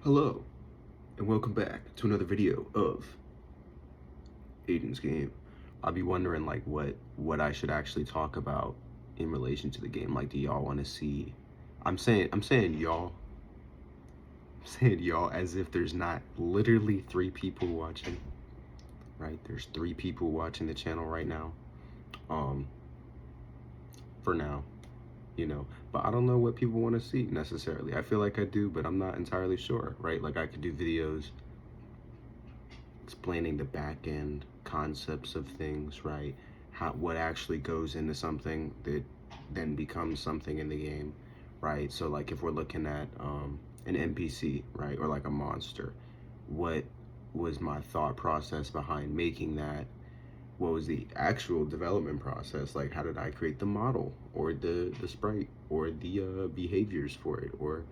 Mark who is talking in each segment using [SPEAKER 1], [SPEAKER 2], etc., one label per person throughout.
[SPEAKER 1] Hello, and welcome back to another video of Aiden's game. I'll be wondering like what I should actually talk about in relation to the game. Like, do y'all want to see? I'm saying y'all. I'm saying y'all as if there's not literally 3 people watching. Right? There's 3 people watching the channel right now. Um, for now, But I don't know what people want to see necessarily. I feel like I do, but I'm not entirely sure. Right? Like I could do videos explaining the back end concepts of things, right? What actually goes into something that then becomes something in the game, right? So like if we're looking at an NPC, right, or like a monster, what was my thought process behind making that? What was the actual development process? Like, how did I create the model or the sprite or the behaviors for it, or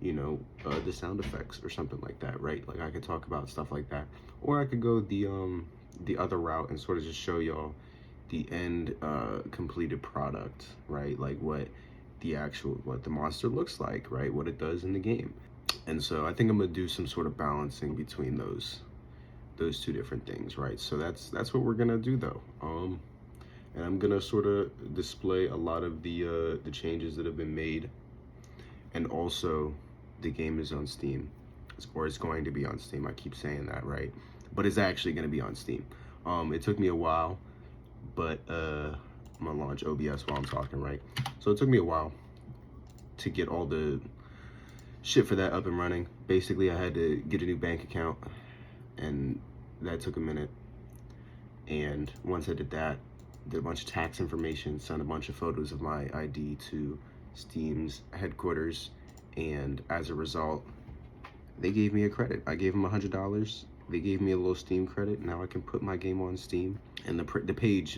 [SPEAKER 1] the sound effects or something like that, right? Like I could talk about stuff like that, or I could go the other route and sort of just show y'all the end completed product, right? Like what the monster looks like, right? What it does in the game. And so I think I'm gonna do some sort of balancing between those 2 different things, right? So that's what we're gonna do though. And I'm gonna sort of display a lot of the changes that have been made, and also the game is on Steam, or it's going to be on Steam. I keep saying that, right? But it's actually gonna be on Steam. It took me a while, but I'm gonna launch OBS while I'm talking, right? So it took me a while to get all the shit for that up and running. Basically, I had to get a new bank account, and that took a minute. And once I did that, did a bunch of tax information, sent a bunch of photos of my ID to Steam's headquarters, and as a result, they gave me a credit. I gave them $100. They gave me a little Steam credit. Now I can put my game on Steam, and the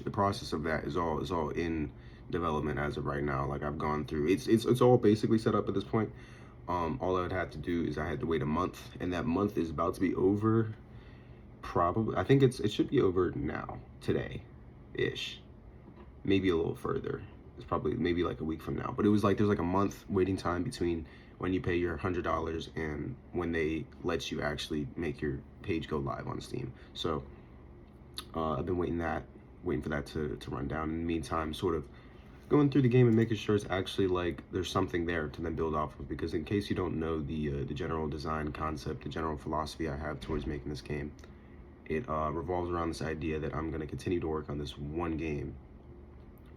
[SPEAKER 1] process of that is all in development as of right now. Like I've gone through, it's all basically set up at this point. All I would have to do is I had to wait a month, and that month is about to be over. Probably, I think it should be over now, today, ish. Maybe a little further. It's probably maybe like a week from now. But it was like there's like a month waiting time between when you pay your $100 and when they let you actually make your page go live on Steam. So I've been waiting for that to run down. In the meantime, sort of going through the game and making sure it's actually like there's something there to then build off of. Because in case you don't know the general design concept, the general philosophy I have towards making this game, it revolves around this idea that I'm going to continue to work on this one game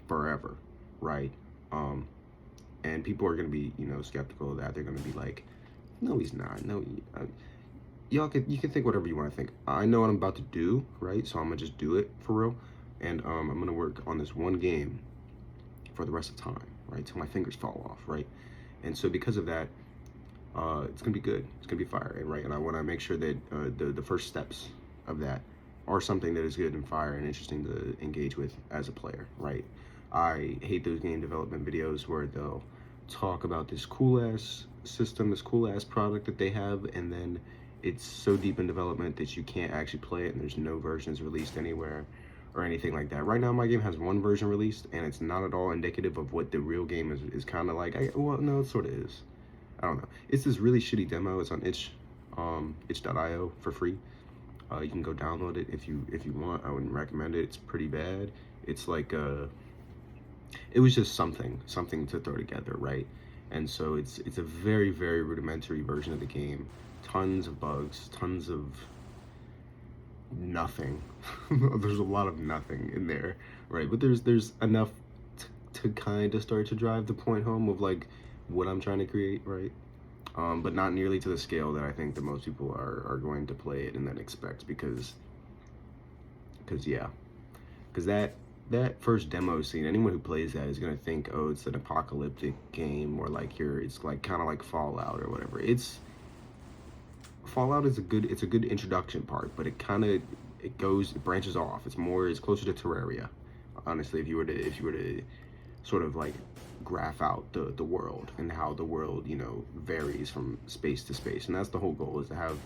[SPEAKER 1] forever, right? And people are going to be, skeptical of that. They're going to be like, no, he's not. No, you can think whatever you want to think. I know what I'm about to do, right? So I'm going to just do it for real. And I'm going to work on this one game for the rest of time, right? Till my fingers fall off, right? And so because of that, it's going to be good. It's going to be fire, right? And I want to make sure that the first steps of that are something that is good and fire and interesting to engage with as a player, right? I hate those game development videos where they'll talk about this cool ass system, this cool ass product that they have, and then it's so deep in development that you can't actually play it, and there's no versions released anywhere or anything like that. Right now my game has one version released, and it's not at all indicative of what the real game is kind of like. Well, no, it sort of is. I don't know. It's this really shitty demo. It's on itch.io for free. You can go download it if you want. I wouldn't recommend it. It's pretty bad. It's like it was just something to throw together, right? And so it's a very, very rudimentary version of the game. Tons of bugs, tons of nothing. There's a lot of nothing in there, right? But there's enough to kind of start to drive the point home of like what I'm trying to create, right? But not nearly to the scale that I think that most people are going to play it and then expect, because that first demo scene, anyone who plays that is gonna think, oh, it's an apocalyptic game, or like it's like kind of like Fallout or whatever. Fallout is a good introduction part, but it branches off. It's closer to Terraria, honestly. If you were to sort of like graph out the world and how the world varies from space to space, and that's the whole goal, is to have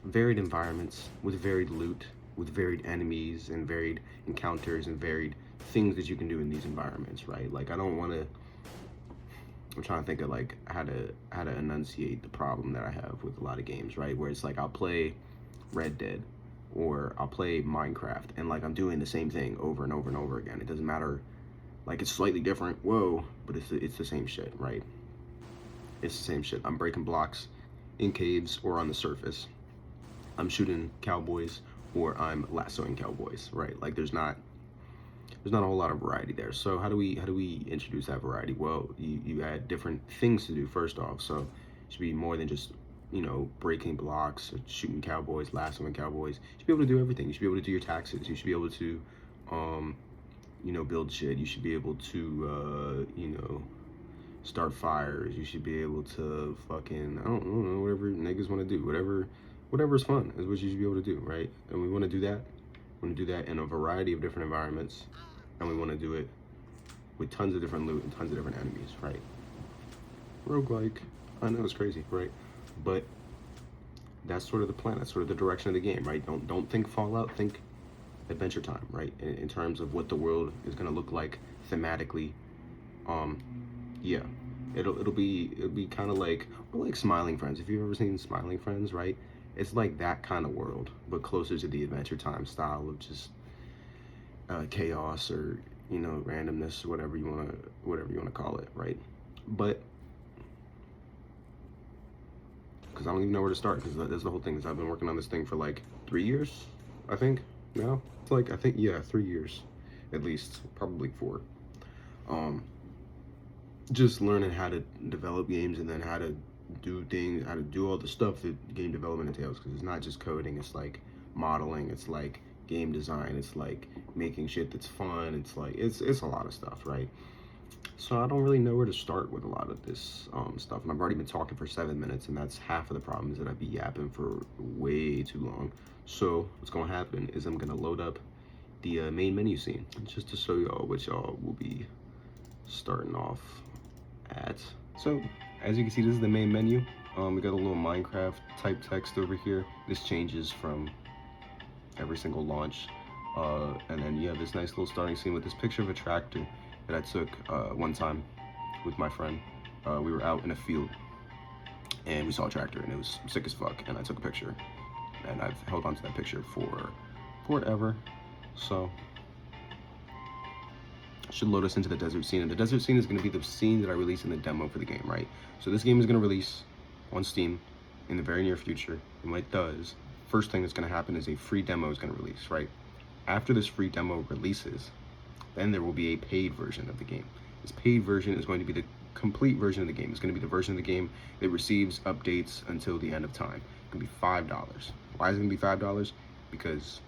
[SPEAKER 1] varied environments with varied loot, with varied enemies and varied encounters and varied things that you can do in these environments, right? Like I don't want to I'm trying to think of like how to enunciate the problem that I have with a lot of games, right? Where it's like I'll play Red Dead or I'll play Minecraft and like I'm doing the same thing over and over and over again. It doesn't matter, like it's slightly different, whoa, but it's the same shit, right? It's the same shit. I'm breaking blocks in caves or on the surface. I'm shooting cowboys or I'm lassoing cowboys, right? Like there's not a whole lot of variety there. So how do we introduce that variety? Well, you add different things to do first off. So it should be more than just, you know, breaking blocks, shooting cowboys, lassoing cowboys. You should be able to do everything. You should be able to do your taxes. You should be able to, you know, build shit. You should be able to, you know, start fires. You should be able to fucking, I don't know, whatever niggas want to do. Whatever's fun is what you should be able to do, right? And we want to do that. We want to do that in a variety of different environments, and we want to do it with tons of different loot and tons of different enemies, right? Roguelike, I know it's crazy, right? But that's sort of the plan. That's sort of the direction of the game, right? Don't think Fallout, think Adventure Time, right? In terms of what the world is gonna look like thematically. Yeah, it'll be kind of like, or like Smiling Friends. If you've ever seen Smiling Friends, right? It's like that kind of world, but closer to the Adventure Time style of just chaos or, you know, randomness, whatever you wanna call it, right? But because I don't even know where to start, because that's the whole thing. Is I've been working on this thing for like 3 years, I think. Now it's like, I think, yeah, 3 years at least, probably 4. Just learning how to develop games and then how to do things, how to do all the stuff that game development entails, because it's not just coding, it's like modeling, it's like game design, it's like making shit that's fun, it's like it's a lot of stuff, right? So I don't really know where to start with a lot of this stuff, and I've already been talking for 7 minutes, and that's half of the problem, is that I'd be yapping for way too long. So what's gonna happen is I'm gonna load up the main menu scene just to show y'all what y'all will be starting off at. So as you can see, this is the main menu. We got a little Minecraft type text over here. This changes from every single launch. And then you have this nice little starting scene with this picture of a tractor that I took one time with my friend. We were out in a field and we saw a tractor and it was sick as fuck, and I took a picture and I've held on to that picture for forever. So should load us into the desert scene, and the desert scene is going to be the scene that I release in the demo for the game, right? So this game is going to release on Steam in the very near future, and when it does, first thing that's going to happen is a free demo is going to release, right? After this free demo releases, then there will be a paid version of the game. This paid version is going to be the complete version of the game. It's going to be the version of the game that receives updates until the end of time. It's going to be $5. Why is it going to be $5? Because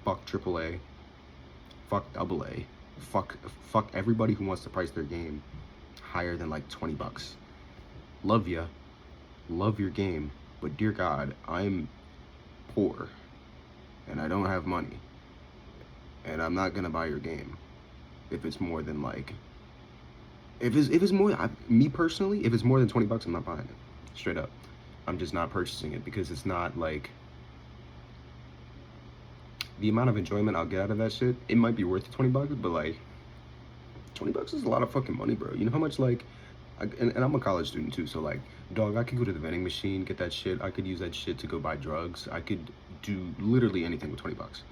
[SPEAKER 1] fuck AAA, fuck AA, fuck everybody who wants to price their game higher than like 20 bucks. Love ya, love your game, but dear God, I'm poor and I don't have money, and I'm not gonna buy your game if it's more than like, if it's more, me personally, if it's more than 20 bucks, I'm not buying it. Straight up, I'm just not purchasing it, because it's not like, the amount of enjoyment I'll get out of that shit, it might be worth the 20 bucks, but like, 20 bucks is a lot of fucking money, bro. You know how much, like, and I'm a college student too, so like, dog, I could go to the vending machine, get that shit. I could use that shit to go buy drugs. I could do literally anything with 20 bucks.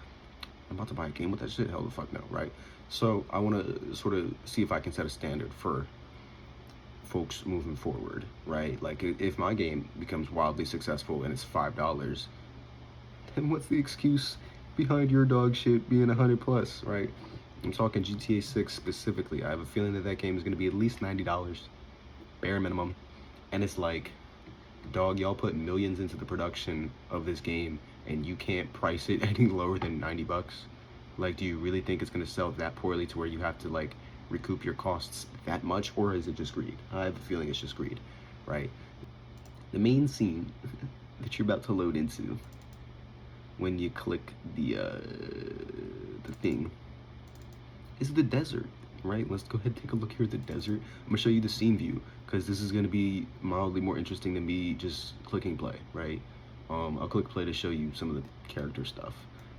[SPEAKER 1] I'm about to buy a game with that shit? Hell the fuck no, right? So I want to sort of see if I can set a standard for folks moving forward, right? Like, if my game becomes wildly successful and it's $5, then what's the excuse behind your dog shit being 100 plus, right? I'm talking GTA 6 specifically. I have a feeling that that game is going to be at least $90, bare minimum. And it's like, dog, y'all put millions into the production of this game and you can't price it any lower than 90 bucks. Like, do you really think it's going to sell that poorly to where you have to like recoup your costs that much, or is it just greed? I have a feeling it's just greed, right? The main scene that you're about to load into, when you click the thing, is the desert, right? Let's go ahead and take a look here at the desert. I'm gonna show you the scene view, because this is gonna be mildly more interesting than me just clicking play, right? I'll click play to show you some of the character stuff.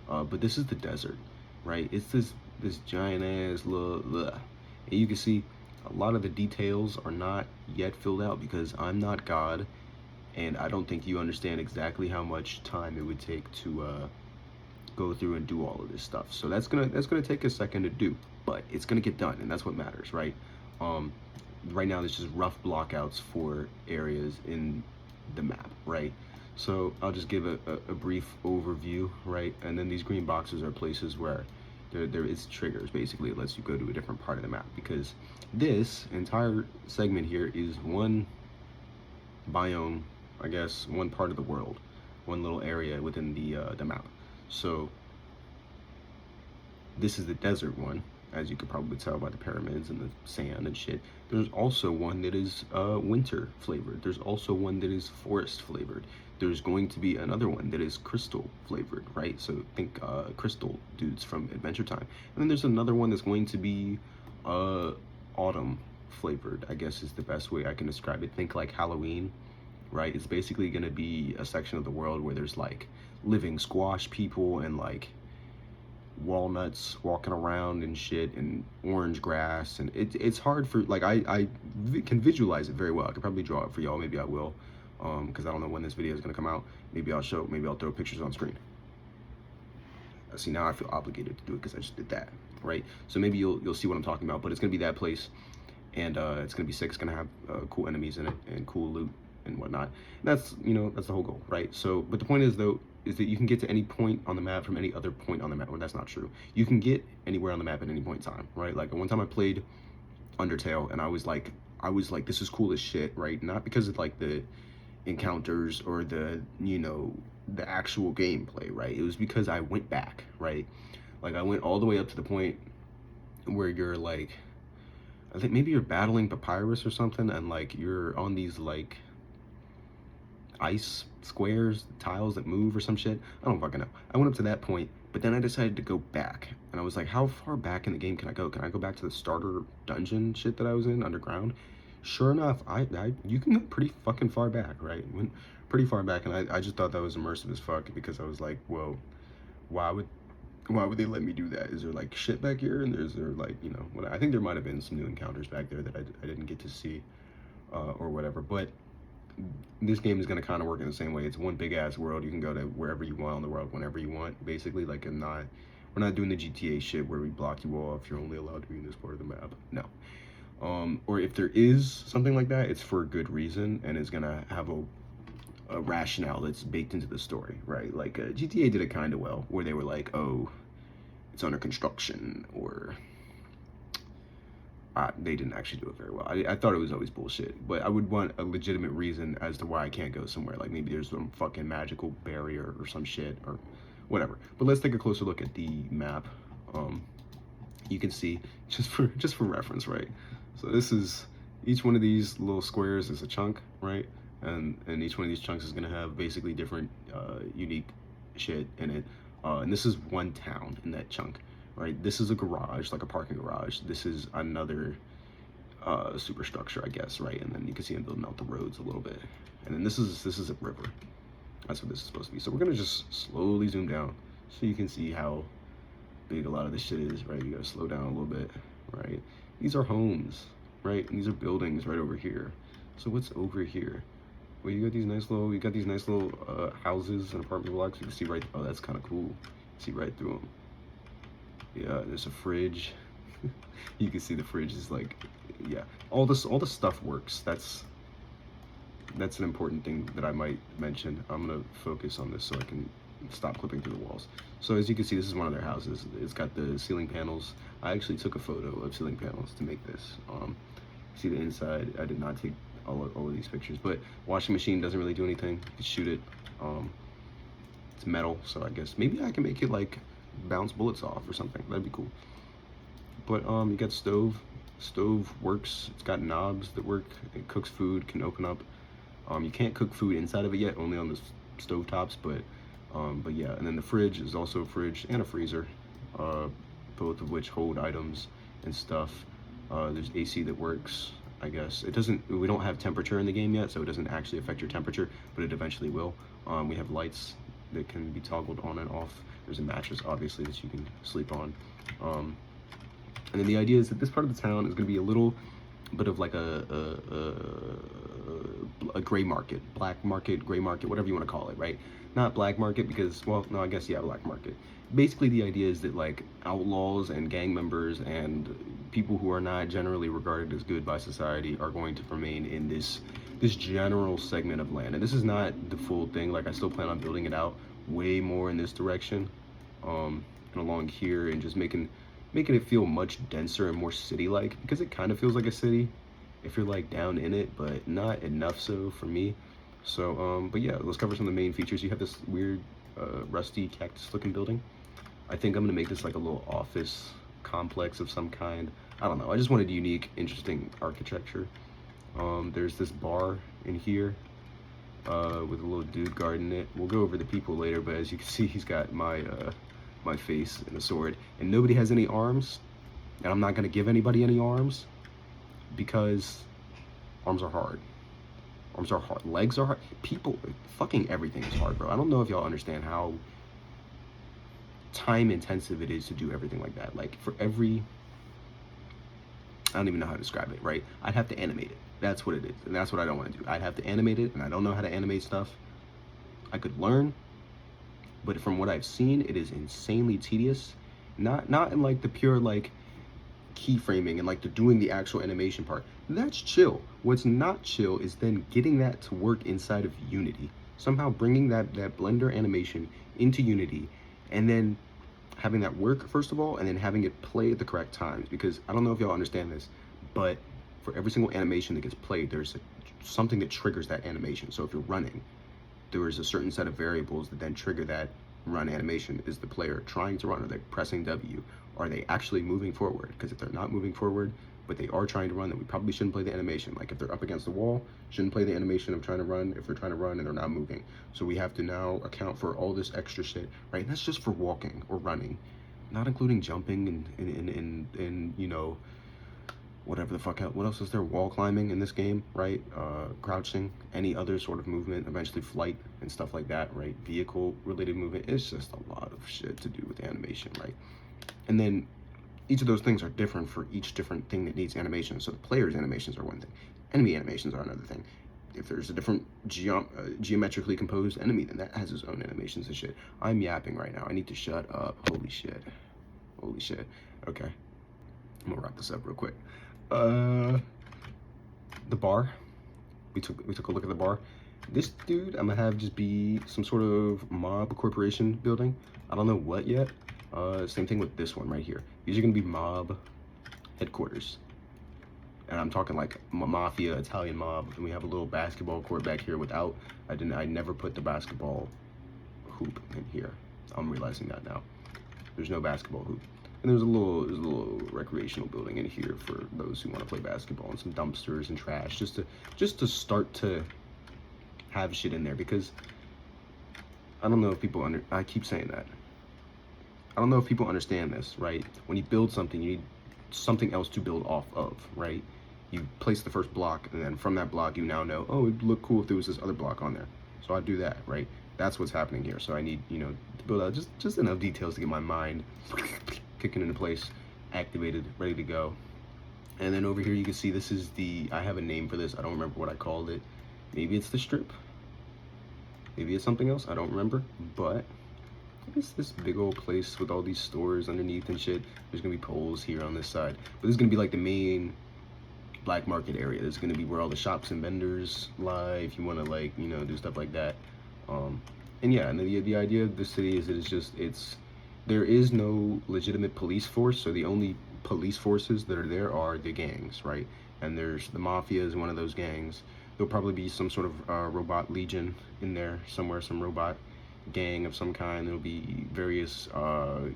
[SPEAKER 1] But this is the desert, right? It's this giant ass little, and you can see a lot of the details are not yet filled out because I'm not God, and I don't think you understand exactly how much time it would take to go through and do all of this stuff. So that's gonna take a second to do, but it's gonna get done, and that's what matters, right? Um, right now, there's just rough blockouts for areas in the map, right? So I'll just give a brief overview, right? And then these green boxes are places where there is triggers. Basically, it lets you go to a different part of the map, because this entire segment here is one biome, I guess, one part of the world, one little area within the map. So this is the desert one, as you could probably tell by the pyramids and the sand and shit. There's also one that is winter flavored. There's also one that is forest flavored. There's going to be another one that is crystal flavored, right? So think crystal dudes from Adventure Time. And then there's another one that's going to be autumn flavored, I guess is the best way I can describe it. Think like Halloween, right? It's basically going to be a section of the world where there's like living squash people and like walnuts walking around and shit, and orange grass, and it's hard for, like, I can visualize it very well. I could probably draw it for y'all. Maybe I will, because I don't know when this video is going to come out. Maybe I'll throw pictures on screen. See, now I feel obligated to do it because I just did that, right? So maybe you'll see what I'm talking about. But it's gonna be that place, and it's gonna be sick. It's gonna have cool enemies in it and cool loot and whatnot. And that's the whole goal, right? So, but the point is though, is that you can get to any point on the map from any other point on the map. Well, that's not true. You can get anywhere on the map at any point in time, right? Like one time I played Undertale, and I was like, this is cool as shit, right? Not because of like the encounters or the the actual gameplay, right? It was because I went back, right? Like I went all the way up to the point where you're like, I think maybe you're battling Papyrus or something, and like you're on these like ice squares, tiles that move or some shit. I don't fucking know. I went up to that point, but then I decided to go back, and I was like, how far back in the game can I go? Can I go back to the starter dungeon shit that I was in underground? Sure enough, you can go pretty fucking far back, right? Went pretty far back, and I just thought that was immersive as fuck, because I was like, whoa, why would they let me do that? Is there like shit back here? And is there like, I think there might have been some new encounters back there that I didn't get to see, or whatever. But this game is going to kind of work in the same way. It's one big ass world. You can go to wherever you want in the world whenever you want, basically. Like we're not doing the GTA shit where we block you off. You're only allowed to be in this part of the map. No. Or if there is something like that, it's for a good reason, and it's gonna have a rationale that's baked into the story, right? Like GTA did it kind of well, where they were like, oh, it's under construction, or they didn't actually do it very well. I thought it was always bullshit, but I would want a legitimate reason as to why I can't go somewhere. Like maybe there's some fucking magical barrier or some shit or whatever. But let's take a closer look at the map. You can see, just for reference, right? So this is, each one of these little squares is a chunk, right? And each one of these chunks is gonna have basically different unique shit in it. And this is one town in that chunk, right? This is a garage, like a parking garage. This is another superstructure, I guess, right? And then you can see them building out the roads a little bit. And then this is a river. That's what this is supposed to be. So we're gonna just slowly zoom down so you can see how big a lot of this shit is, right? You gotta slow down a little bit, right? These are homes, right? And these are buildings right over here. So what's over here? Well, you got these nice little houses and apartment blocks. You can see right. Oh, that's kind of cool. See right through them. Yeah, there's a fridge. You can see the fridge is like, yeah. All the stuff works. That's an important thing that I might mention. I'm gonna focus on this so I can stop clipping through the walls. So as you can see, this is one of their houses. It's got the ceiling panels. I actually took a photo of ceiling panels to make this. See the inside. I did not take all of these pictures, but washing machine doesn't really do anything. You can shoot it. It's metal, so I guess maybe I can make it like bounce bullets off or something. That'd be cool. But you got stove. Stove works. It's got knobs that work. It cooks food. Can open up. You can't cook food inside of it yet, only on the stove tops, but yeah. And then the fridge is also a fridge and a freezer, both of which hold items and stuff. There's AC that works. I guess it doesn't. We don't have temperature in the game yet, so it doesn't actually affect your temperature, but it eventually will. We have lights that can be toggled on and off. There's a mattress, obviously, that you can sleep on. And then the idea is that this part of the town is going to be a little bit of like a gray market, black market, gray market, whatever you want to call it, right? Not black market because, well, no, I guess yeah, black market. Basically, the idea is that like outlaws and gang members and people who are not generally regarded as good by society are going to remain in this general segment of land. And this is not the full thing. Like I still plan on building it out way more in this direction, and along here, and just making it feel much denser and more city-like, because it kind of feels like a city if you're like down in it, but not enough so for me. So but yeah, let's cover some of the main features. You have this weird rusty cactus looking building. I think I'm gonna make this like a little office complex of some kind. I don't know, I just wanted unique, interesting architecture. There's this bar in here with a little dude guarding it. We'll go over the people later, but as you can see, he's got my face and a sword, and nobody has any arms, and I'm not gonna give anybody any arms because arms are hard. Arms are hard. Legs are hard. People, fucking everything is hard, bro. I don't know if y'all understand how time intensive it is to do everything like that. Like for every, I don't even know how to describe it, right? I'd have to animate it. That's what it is, and that's what I don't want to do. I'd have to animate it, and I don't know how to animate stuff. I could learn, but from what I've seen, it is insanely tedious. Not in like the pure like keyframing and like the doing the actual animation part. That's chill. What's not chill is then getting that to work inside of Unity. Somehow bringing that Blender animation into Unity, and then having that work first of all, and then having it play at the correct times. Because I don't know if y'all understand this, but for every single animation that gets played, there's something that triggers that animation. So if you're running, there is a certain set of variables that then trigger that run animation. Is the player trying to run? Are they pressing W? Are they actually moving forward? Because if they're not moving forward, but they are trying to run, then we probably shouldn't play the animation. Like if they're up against the wall, shouldn't play the animation of trying to run if they're trying to run and they're not moving. So we have to now account for all this extra shit, right? And that's just for walking or running, not including jumping and you know, whatever the fuck, what else is there? Wall climbing in this game, right? Crouching, any other sort of movement, eventually flight and stuff like that, right? Vehicle related movement. It's just a lot of shit to do with animation, right? And then each of those things are different for each different thing that needs animation. So the player's animations are one thing, enemy animations are another thing. If there's a different geometrically composed enemy, then that has its own animations and shit. I'm yapping right now. I need to shut up. Holy shit. Holy shit. Okay. I'm gonna wrap this up real quick. The bar. We took a look at the bar. This dude, I'm gonna have just be some sort of mob corporation building. I don't know what yet. Same thing with this one right here. These are gonna be mob headquarters. And I'm talking like mafia, Italian mob. And we have a little basketball court back here without, I never put the basketball hoop in here. I'm realizing that now. There's no basketball hoop. And there's a little recreational building in here for those who want to play basketball, and some dumpsters and trash, just to start to have shit in there. Because I don't know if people I keep saying that. I don't know if people understand this, right? When you build something, you need something else to build off of, right? You place the first block, and then from that block, you now know, oh, it'd look cool if there was this other block on there. So I do that, right? That's what's happening here. So I need, you know, to build out just enough details to get my mind kicking into place, activated, ready to go. And then over here, you can see this is I have a name for this. I don't remember what I called it. Maybe it's the strip. Maybe it's something else. I don't remember, but it's this big old place with all these stores underneath and shit. There's gonna be poles here on this side, but this is gonna be like the main black market area. This is gonna be where all the shops and vendors lie if you want to, like, you know, do stuff like that. And yeah, and the idea of the city is that there is no legitimate police force, so the only police forces that are there are the gangs, right? And there's the mafia is one of those gangs. There'll probably be some sort of robot legion in there somewhere, some robot gang of some kind. There'll be various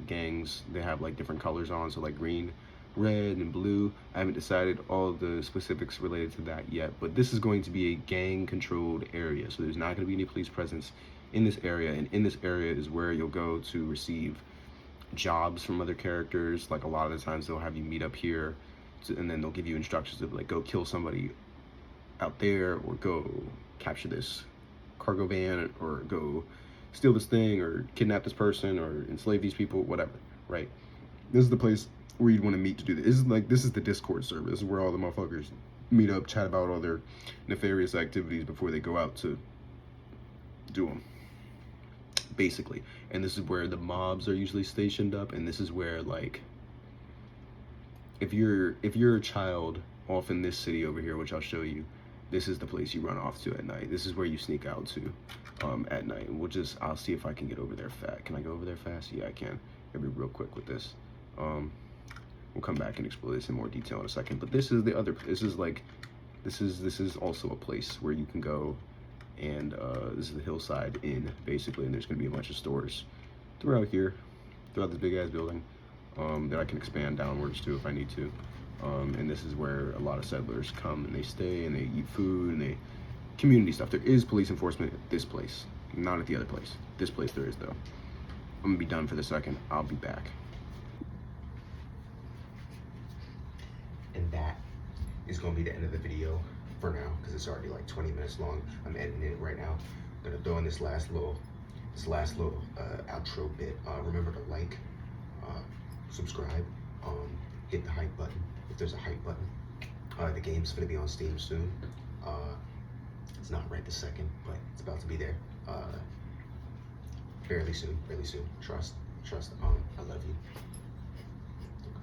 [SPEAKER 1] gangs. They have like different colors on, so like green, red, and blue. I haven't decided all the specifics related to that yet, but this is going to be a gang controlled area, so there's not going to be any police presence in this area. And in this area is where you'll go to receive jobs from other characters. Like a lot of the times they'll have you meet up here and then they'll give you instructions of like, go kill somebody out there, or go capture this cargo van, or go steal this thing, or kidnap this person, or enslave these people, whatever, right?
[SPEAKER 2] This is the place where you'd want to meet to do this. This is the Discord server. This is where all the motherfuckers meet up, chat about all their nefarious activities before they go out to do them, basically. And this is where the mobs are usually stationed up, and this is where, like, if you're a child off in this city over here, which I'll show you, this is the place you run off to at night. This is where you sneak out to at night. I'll see if I can get over there fast. Can I go over there fast? Yeah, I can. I'll be real quick with this. We'll come back and explore this in more detail in a second. But this is the other. This is also a place where you can go, and this is the Hillside Inn, basically. And there's going to be a bunch of stores throughout here, throughout this big ass building, that I can expand downwards to if I need to. And this is where a lot of settlers come and they stay and they eat food and they community stuff. There is police enforcement at this place, not at the other place. This place there is, though. I'm gonna be done for the second. I'll be back.
[SPEAKER 1] And that is going to be the end of the video for now, because it's already like 20 minutes long. I'm editing it right now. I'm gonna throw in this last little outro bit. Remember to like, subscribe, hit the hype button if there's a hype button. The game's gonna be on Steam soon. It's not right this second, but it's about to be there. Fairly soon. Trust. I love you.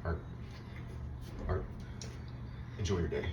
[SPEAKER 1] Heart. Enjoy your day.